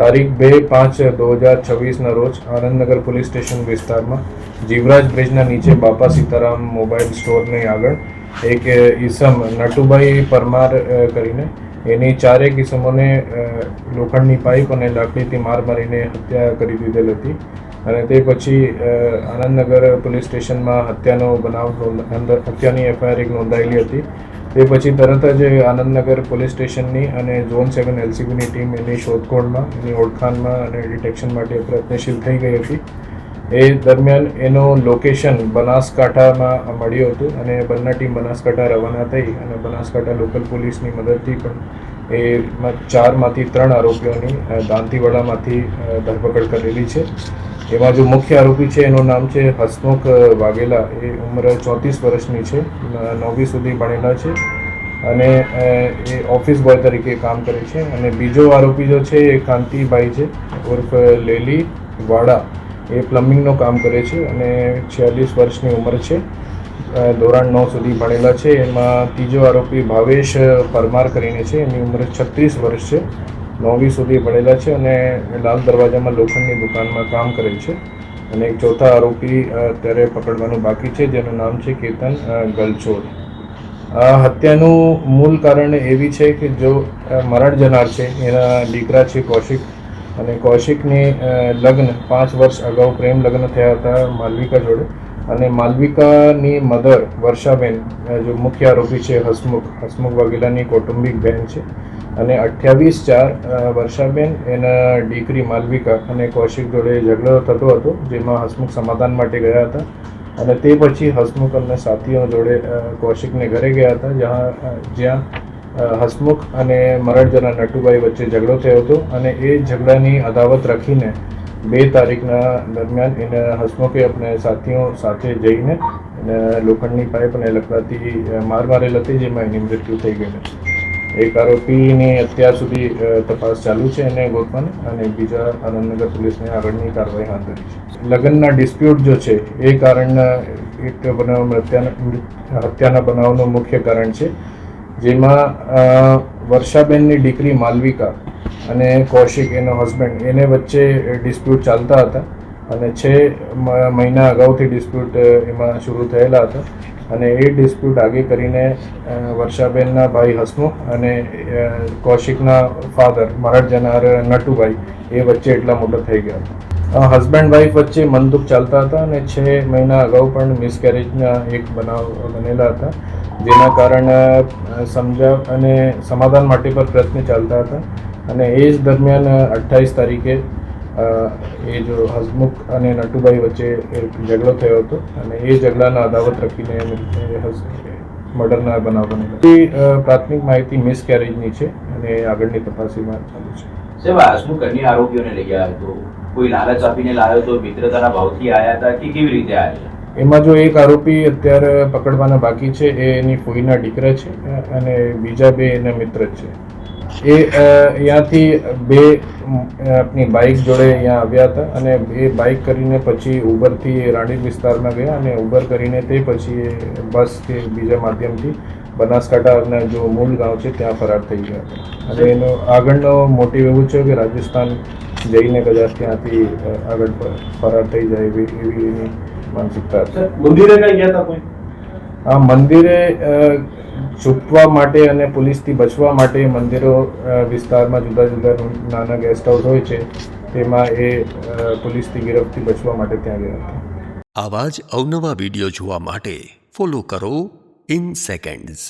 તારીખ 2/5/2026ના રોજ Anandnagar police station વિસ્તારમાં જીવરાજ બ્રિજના નીચે બાપા સીતારામ મોબાઈલ સ્ટોરની આગળ એક ઈસમ નટુભાઈ પરમાર કરીને એની ચારેક ઈસમોને લોખંડની પાઇપ અને લાકડીથી માર મારીને હત્યા કરી દીધેલ હતી અને તે પછી આનંદનગર પોલીસ સ્ટેશનમાં હત્યાની એફઆઈઆર એક નોંધાયેલી હતી. તે પછી તરત જ આનંદનગર પોલીસ સ્ટેશનની અને ઝોન 7 LCBની ટીમ એની શોધખોળમાં, એની ઓળખાણમાં અને ડિટેક્શન માટે પ્રયત્નશીલ થઈ ગઈ હતી. એ દરમિયાન એનું લોકેશન બનાસકાંઠામાં મળ્યું હતું અને બંને ટીમ બનાસકાંઠા રવાના થઈ અને બનાસકાંઠા લોકલ પોલીસની મદદથી પણ એ 4માંથી 3 આરોપીઓની દાંતીવાડામાંથી ધરપકડ કરેલી છે. એમાં જો મુખ્ય આરોપી છે એનું નામ છે હસમુખ વાઘેલા. એ ઉંમર 34 વર્ષની છે, 9મી સુધી ભણેલા છે અને એ ઓફિસ બોય તરીકે કામ કરે છે. અને બીજો આરોપી જો છે એ કાંતિભાઈ છે ઉર્ફ લેલી વાડા. એ પ્લમ્બિંગનું કામ કરે છે અને 46 વર્ષની ઉંમર છે, ધોરણ 9 સુધી ભણેલા છે. એમાં ત્રીજો આરોપી ભાવેશ પરમાર કરીને છે, એની ઉંમર 36 વર્ષ છે, 9મી સુધી ભણેલા છે અને લાલ દરવાજામાં લોખંડની દુકાનમાં કામ કરે છે. અને એક ચોથા આરોપી અત્યારે પકડવાનું બાકી છે, જેનું નામ છે કેતન ગલચોર. આ હત્યાનું મૂળ કારણ એવી છે કે જો મરણ જનાર છે એના દીકરા છે કૌશિક, અને કૌશિકની લગ્ન 5 વર્ષ અગાઉ પ્રેમ લગ્ન થયા હતા માલવિકા જોડે. અને માલવિકાની મધર વર્ષાબેન, જો મુખ્ય આરોપી છે હસમુખ વાઘેલાની કૌટુંબિક બહેન છે. અને 28/4 વર્ષાબેન એના દીકરી માલવિકા અને કૌશિક જોડે ઝઘડો થતો હતો, જેમાં હસમુખ સમાધાન માટે ગયા હતા. અને તે પછી હસમુખ અને સાથીઓ જોડે કૌશિકને ઘરે ગયા હતા, જ્યાં હસમુખ અને મરણ જનાર નટુભાઈ વચ્ચે ઝઘડો થયો હતો. અને એ ઝઘડાની અદાવત રાખીને 2 તારીખના દરમિયાન એને હસમુખે આપણે સાથીઓ સાથે જઈને એને લોખંડની પાઇપ અને લકડાથી માર મારેલ હતી, જેમાં એની મૃત્યુ થઈ ગઈ હતી. એક આરોપીની અત્યાર સુધી તપાસ ચાલુ છે એને ગોતવાની, અને બીજા આનંદનગર પોલીસને આગળની કાર્યવાહી હાથ ધરી છે. લગ્નના ડિસ્પ્યુટ જો છે એ કારણના એક હત્યાના બનાવનું મુખ્ય કારણ છે, જેમાં વર્ષાબેનની દીકરી માલવિકા અને કૌશિક એનો હસબન્ડ એને વચ્ચે ડિસ્પ્યુટ ચાલતા હતા અને 6 મહિના અગાઉથી ડિસ્પ્યુટ એમાં શરૂ થયેલા હતા. અને એ ડિસ્પ્યુટ આગે કરીને વર્ષાબેનના ભાઈ હસમુખ અને કૌશિકના ફાધર મરણ જનાર નટુભાઈ એ વચ્ચે એટલા મોટા થઈ ગયા હતા. હસબન્ડ વાઈફ વચ્ચે મનદુખ ચાલતા હતા અને 6 મહિના અગાઉ પણ મિસકેરેજના એક બનાવ બનેલા હતા, જેના કારણે સમજાવ અને સમાધાન માટે પર પ્રયત્ન ચાલતા હતા. અને એ જ દરમિયાન 28 તારીખે એ જો હસમુખ અને નટુભાઈ વચ્ચે એક ઝઘડો થયો હતો અને એ ઝઘડાના અદાવત રાખીને મર્ડરના બનાવ બનેલા. પ્રાથમિક માહિતી મિસકેરેજની છે અને આગળની તપાસીમાં ચાલુ છે. સાહેબ, હસમુખ અન્ય આરોપીઓને લઈ ગયા હતો, કોઈ લાલચ આપીને લાવ્યો તો મિત્રતાના ભાવથી આવ્યા હતા કે કેવી રીતે આવ્યા? એમાં જો એક આરોપી અત્યારે પકડવાના બાકી છે, એ એની ફોઈના દીકરા છે અને બીજા 2 એના મિત્ર છે. એ અહીંયાથી 2 આપની બાઇક જોડે અહીંયા આવ્યા હતા અને એ બાઇક કરીને પછી ઉબરથી રાણી વિસ્તારમાં ગયા અને ઉબર કરીને તે પછી બસ કે બીજા માધ્યમથી બનાસકાંઠાના જો મૂળ ગાંવ છે ત્યાં ફરાર થઈ ગયા હતા. અને એનો આગળનો મોટિવ એવું છે કે રાજસ્થાન જઈને કદાચ ત્યાંથી આગળ ફરાર થઈ જાય એવી એની માનસિકતા હતી. મંદિરે કઈ ગયા હતા કોઈ? આ મંદિરે છૂપવા માટે અને પોલીસથી બચવા માટે મંદિરો વિસ્તારમાં જુદા જુદા નાના ગેસ્ટ હાઉસ હોય છે, તેમાં એ પોલીસથી ગિરફથી બચવા માટે ત્યાં ગયા હતા. આવા જ અવનવા વિડીયો જોવા માટે ફોલો કરો ઇન સેકન્ડ્સ.